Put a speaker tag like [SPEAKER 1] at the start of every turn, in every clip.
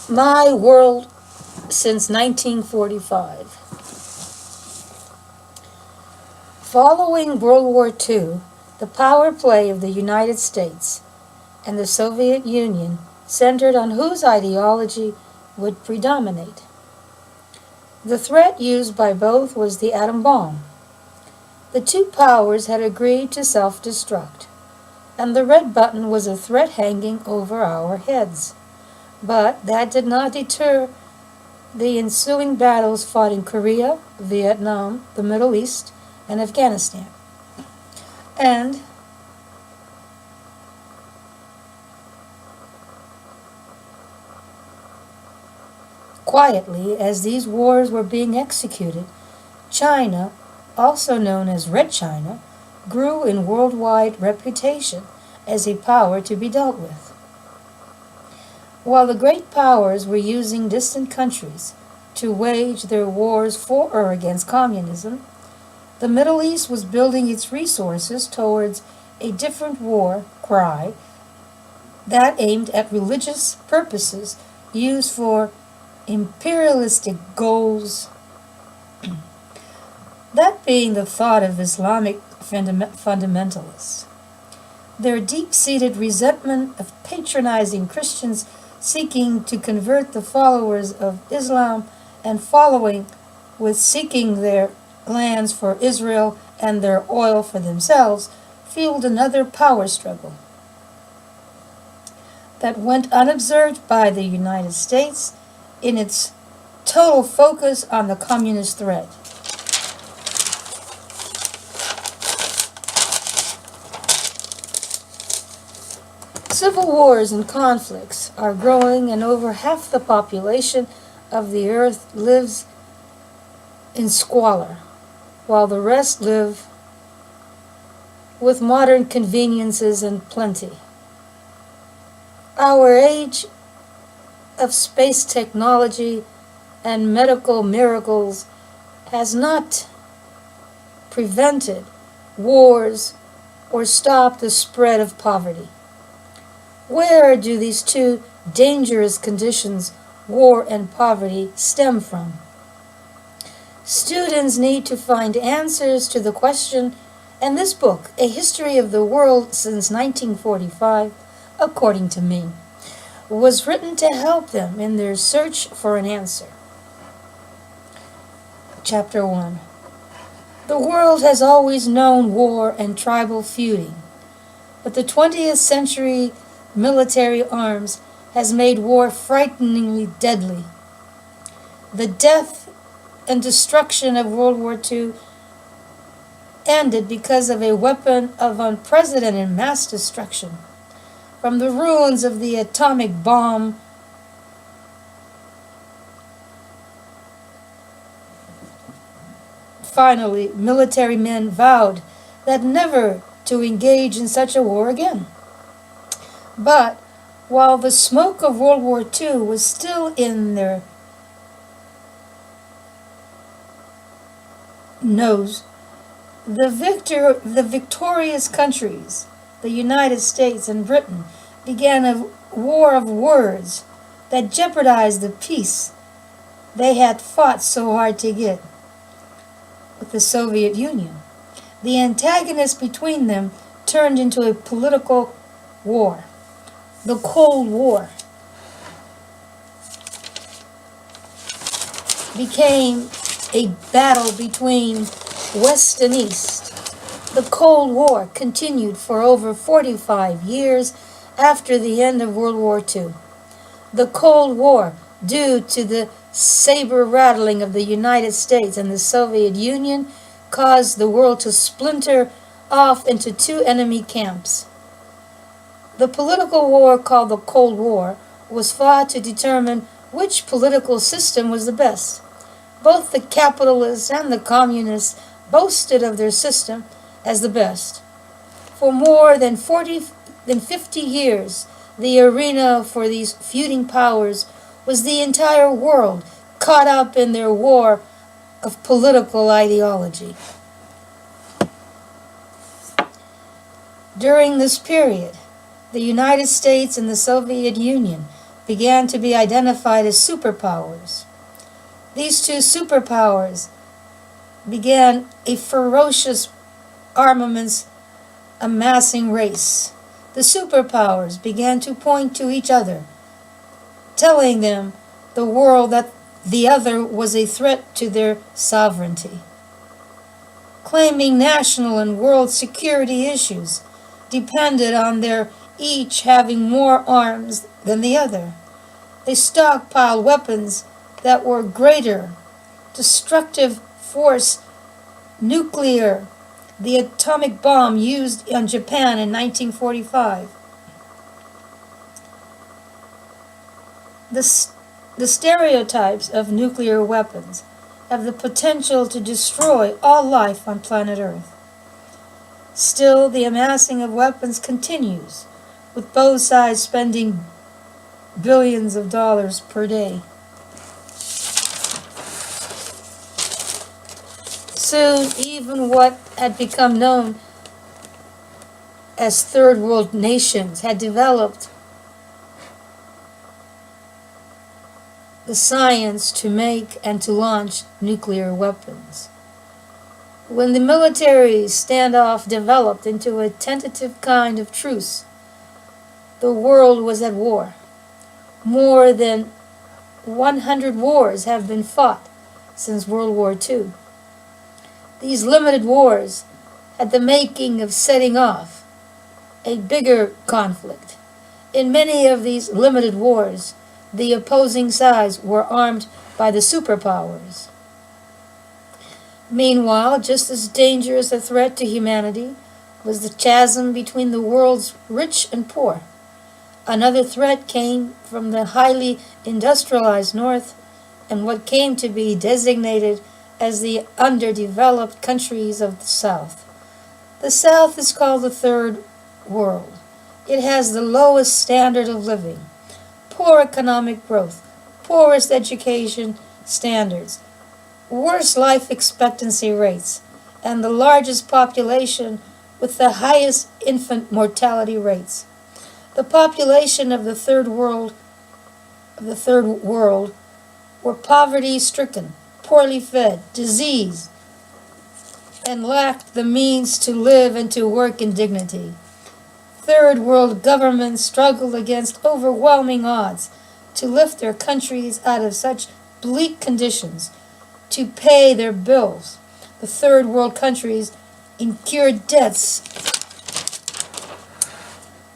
[SPEAKER 1] My World Since 1945. Following World War II, the power play of the United States and the Soviet Union centered on whose ideology would predominate. The threat used by both was the atom bomb. The two powers had agreed to self-destruct, and the red button was a threat hanging over our heads. But that did not deter the ensuing battles fought in Korea, Vietnam, the Middle East, and Afghanistan. And quietly, as these wars were being executed, China, also known as Red China, grew in worldwide reputation as a power to be dealt with. While the great powers were using distant countries to wage their wars for or against communism, the Middle East was building its resources towards a different war cry that aimed at religious purposes used for imperialistic goals, that being the thought of Islamic fundamentalists. Their deep-seated resentment of patronizing Christians seeking to convert the followers of Islam and following with seeking their lands for Israel and their oil for themselves fueled another power struggle that went unobserved by the United States in its total focus on the communist threat. Civil wars and conflicts are growing, and over half the population of the earth lives in squalor, while the rest live with modern conveniences and plenty. Our age of space technology and medical miracles has not prevented wars or stopped the spread of poverty. Where do these two dangerous conditions, war and poverty, stem from? Students need to find answers to the question, and this book, A History of the World Since 1945, according to me, was written to help them in their search for an answer. Chapter 1. The world has always known war and tribal feuding, but the 20th century military arms has made war frighteningly deadly. The death and destruction of World War II ended because of a weapon of unprecedented mass destruction. From the ruins of the atomic bomb finally, military men vowed that never to engage in such a war again. But while the smoke of World War II was still in their nose, the victorious countries, the United States and Britain, began a war of words that jeopardized the peace they had fought so hard to get with the Soviet Union. The antagonism between them turned into a political war. The Cold War became a battle between West and East. The Cold War continued for over 45 years after the end of World War II. The Cold War, due to the saber rattling of the United States and the Soviet Union, caused the world to splinter off into two enemy camps. The political war called the Cold War was fought to determine which political system was the best. Both the capitalists and the communists boasted of their system as the best. For more than 50 years, the arena for these feuding powers was the entire world caught up in their war of political ideology. During this period, the United States and the Soviet Union began to be identified as superpowers. These two superpowers began a ferocious armaments amassing race. The superpowers began to point to each other, telling them the world that the other was a threat to their sovereignty. Claiming national and world security issues depended on their each having more arms than the other. They stockpiled weapons that were greater, destructive force, nuclear, the atomic bomb used in Japan in 1945. The stereotypes of nuclear weapons have the potential to destroy all life on planet Earth. Still, the amassing of weapons continues, with both sides spending billions of dollars per day. Soon, even what had become known as third world nations had developed the science to make and to launch nuclear weapons. When the military standoff developed into a tentative kind of truce, the world was at war. More than 100 wars have been fought since World War II. These limited wars had the making of setting off a bigger conflict. In many of these limited wars, the opposing sides were armed by the superpowers. Meanwhile, just as dangerous a threat to humanity was the chasm between the world's rich and poor. Another threat came from the highly industrialized North and what came to be designated as the underdeveloped countries of the South. The South is called the Third World. It has the lowest standard of living, poor economic growth, poorest education standards, worst life expectancy rates, and the largest population with the highest infant mortality rates. The population of the Third World were poverty-stricken, poorly fed, diseased, and lacked the means to live and to work in dignity. Third World governments struggled against overwhelming odds to lift their countries out of such bleak conditions, to pay their bills. The Third World countries incurred debts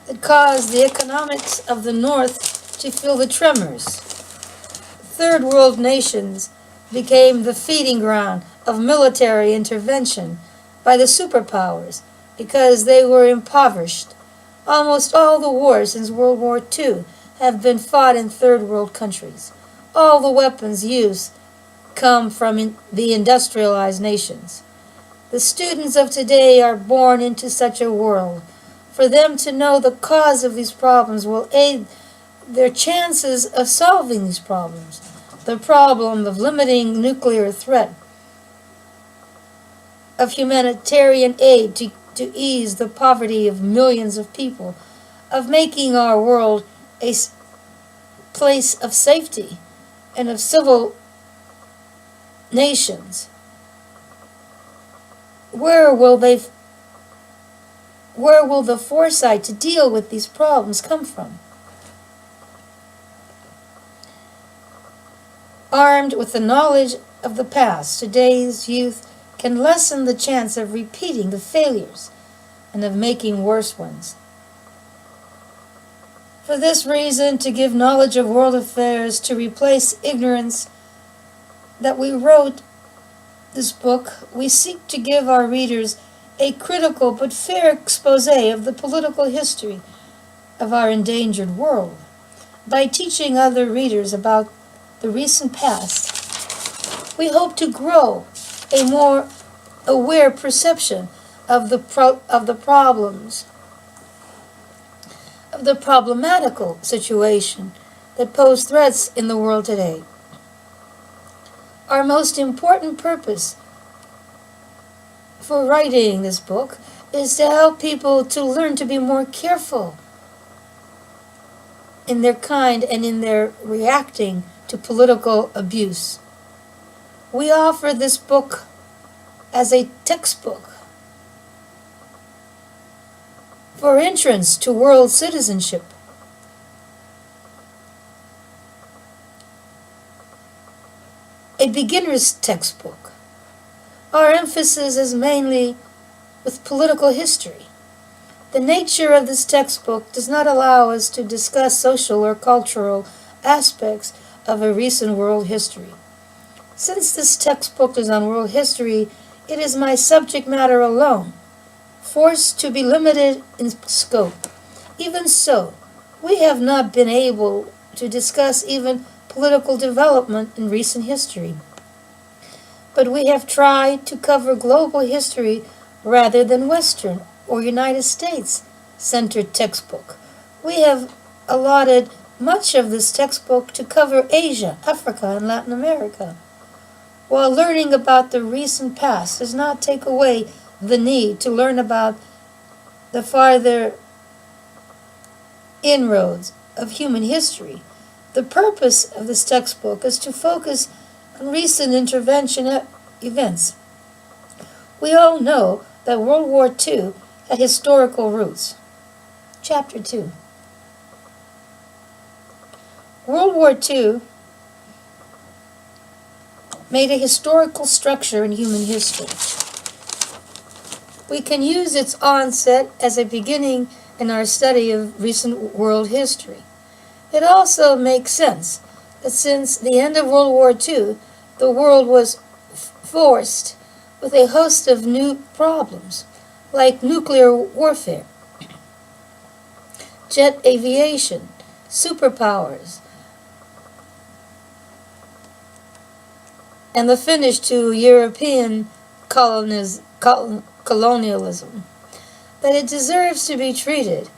[SPEAKER 1] that caused the economics of the North to feel the tremors. Third World nations became the feeding ground of military intervention by the superpowers because they were impoverished. Almost all the wars since World War II have been fought in Third World countries. All the weapons used come from the industrialized nations. The students of today are born into such a world. For them to know the cause of these problems will aid their chances of solving these problems. The problem of limiting nuclear threat, of humanitarian aid to ease the poverty of millions of people, of making our world a place of safety and of civil nations. Where will the foresight to deal with these problems come from? Armed with the knowledge of the past, today's youth can lessen the chance of repeating the failures and of making worse ones. For this reason, to give knowledge of world affairs to replace ignorance, that we wrote this book, we seek to give our readers a critical but fair expose of the political history of our endangered world. By teaching other readers about the recent past, we hope to grow a more aware perception of the problematical situation that pose threats in the world today. Our most important purpose for writing this book is to help people to learn to be more careful in their kind and in their reacting to political abuse. We offer this book as a textbook for entrance to world citizenship. A beginner's textbook. Our emphasis is mainly with political history. The nature of this textbook does not allow us to discuss social or cultural aspects of a recent world history. Since this textbook is on world history, it is my subject matter alone, forced to be limited in scope. Even so, we have not been able to discuss even political development in recent history. But we have tried to cover global history rather than Western or United States-centered textbook. We have allotted much of this textbook to cover Asia, Africa, and Latin America. While learning about the recent past does not take away the need to learn about the farther inroads of human history, the purpose of this textbook is to focus on recent intervention events. We all know that World War II had historical roots. Chapter 2. World War II made a historical structure in human history. We can use its onset as a beginning in our study of recent world history. It also makes sense that since the end of World War II, the world was forced with a host of new problems, like nuclear warfare, jet aviation, superpowers, and the finish to European colonialism, that it deserves to be treated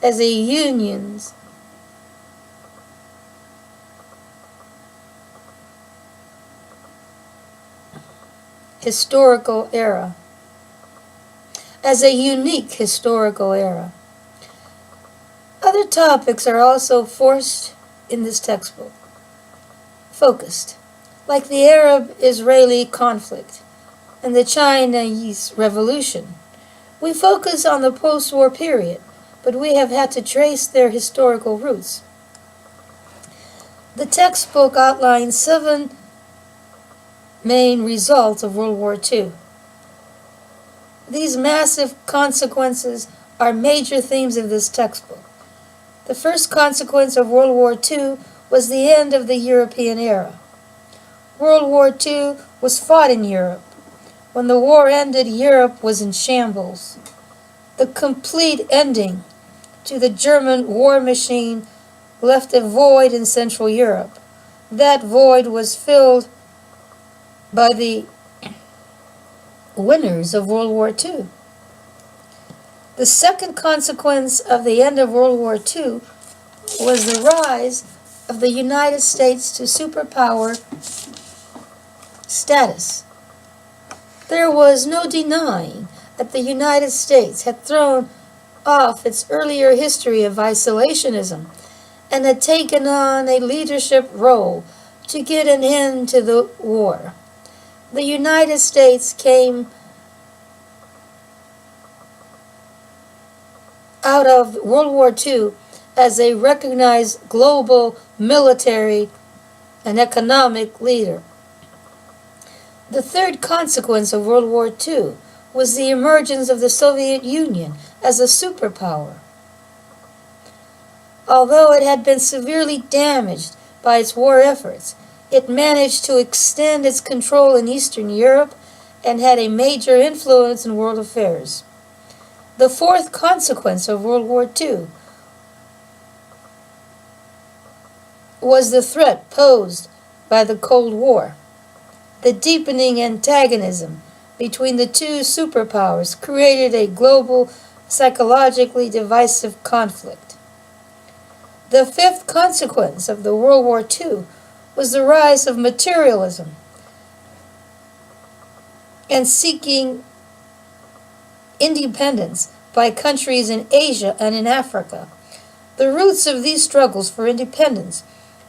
[SPEAKER 1] as a union's historical era, as a unique historical era. Other topics are also forced in this textbook, focused, like the Arab-Israeli conflict and the Chinese Revolution. We focus on the post-war period, but we have had to trace their historical roots. The textbook outlines 7 main results of World War II. These massive consequences are major themes of this textbook. The first consequence of World War II was the end of the European era. World War II was fought in Europe. When the war ended, Europe was in shambles. The complete ending to the German war machine left a void in Central Europe. That void was filled by the winners of World War II. The second consequence of the end of World War II was the rise of the United States to superpower status. There was no denying that the United States had thrown off its earlier history of isolationism and had taken on a leadership role to get an end to the war. The United States came out of World War II as a recognized global military and economic leader. The third consequence of World War II was the emergence of the Soviet Union as a superpower. Although it had been severely damaged by its war efforts, it managed to extend its control in Eastern Europe and had a major influence in world affairs. The fourth consequence of World War II was the threat posed by the Cold War. The deepening antagonism between the two superpowers created a global, psychologically divisive conflict. The fifth consequence of the World War II was the rise of materialism and seeking independence by countries in Asia and in Africa. The roots of these struggles for independence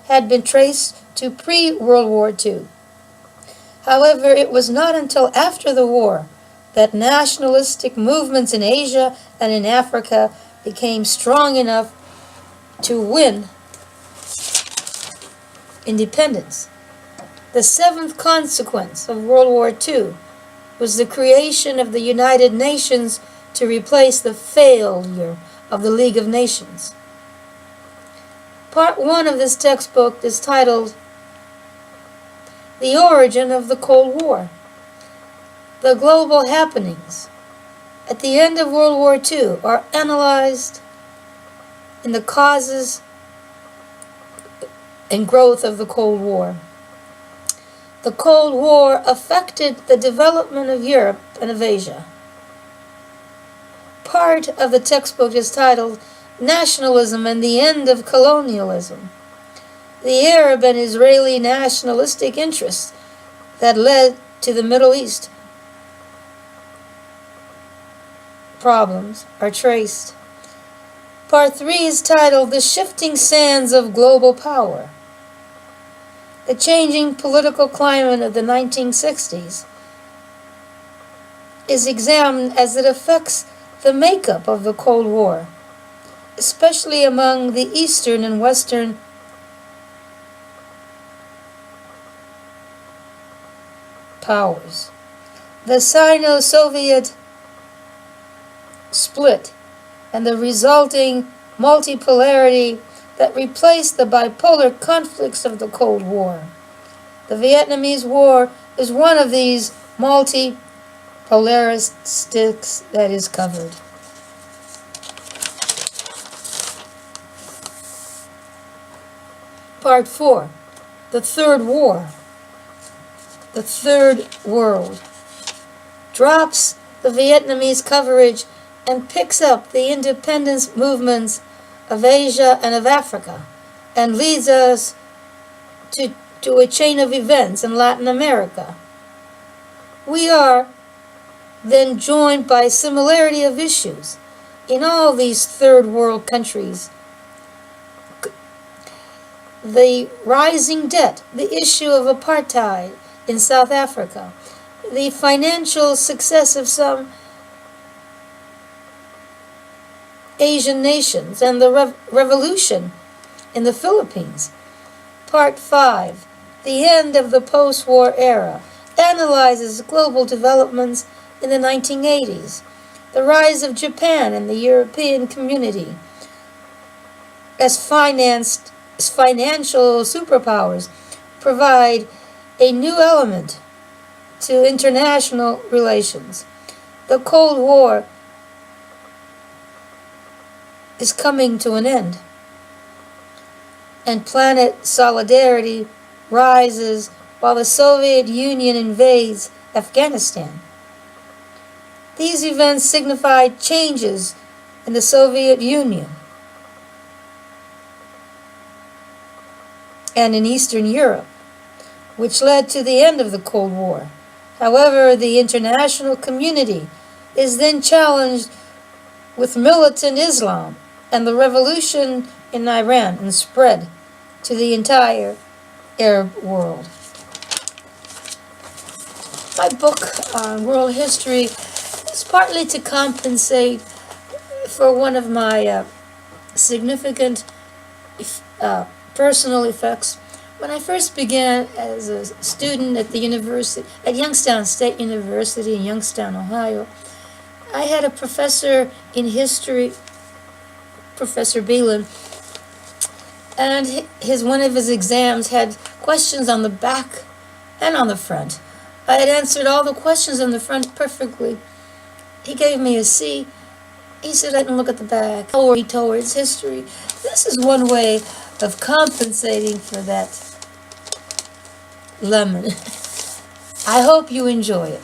[SPEAKER 1] had been traced to pre-World War II. However, it was not until after the war that nationalistic movements in Asia and in Africa became strong enough to win independence. The seventh consequence of World War II was the creation of the United Nations to replace the failure of the League of Nations. Part 1 of this textbook is titled The Origin of the Cold War. The global happenings at the end of World War II are analyzed in the causes and growth of the Cold War. The Cold War affected the development of Europe and of Asia. Part of the textbook is titled Nationalism and the End of Colonialism. The Arab and Israeli nationalistic interests that led to the Middle East problems are traced. Part 3 is titled The Shifting Sands of Global Power. The changing political climate of the 1960s is examined as it affects the makeup of the Cold War, especially among the Eastern and Western powers. The Sino-Soviet split and the resulting multipolarity that replaced the bipolar conflicts of the Cold War. The Vietnamese War is one of these multipolaristics that is covered. Part 4, the Third War. The Third World drops the Vietnamese coverage and picks up the independence movements of Asia and of Africa, and leads us to a chain of events in Latin America. We are then joined by similarity of issues in all these third world countries. The rising debt, the issue of apartheid in South Africa, the financial success of some Asian nations, and the revolution in the Philippines. Part 5, the end of the post-war era, analyzes global developments in the 1980s, the rise of Japan and the European community as financial superpowers provide a new element to international relations. The Cold War is coming to an end, and planet solidarity rises while the Soviet Union invades Afghanistan. These events signified changes in the Soviet Union and in Eastern Europe, which led to the end of the Cold War. However, the international community is then challenged with militant Islam and the revolution in Iran, and spread to the entire Arab world. My book on world history is partly to compensate for one of my significant personal effects. When I first began as a student at the university, at Youngstown State University in Youngstown, Ohio, I had a professor in history, Professor Beelan, and one of his exams had questions on the back and on the front. I had answered all the questions on the front perfectly. He gave me a C. He said I didn't look at the back. Towards history. This is one way of compensating for that lemon. I hope you enjoy it.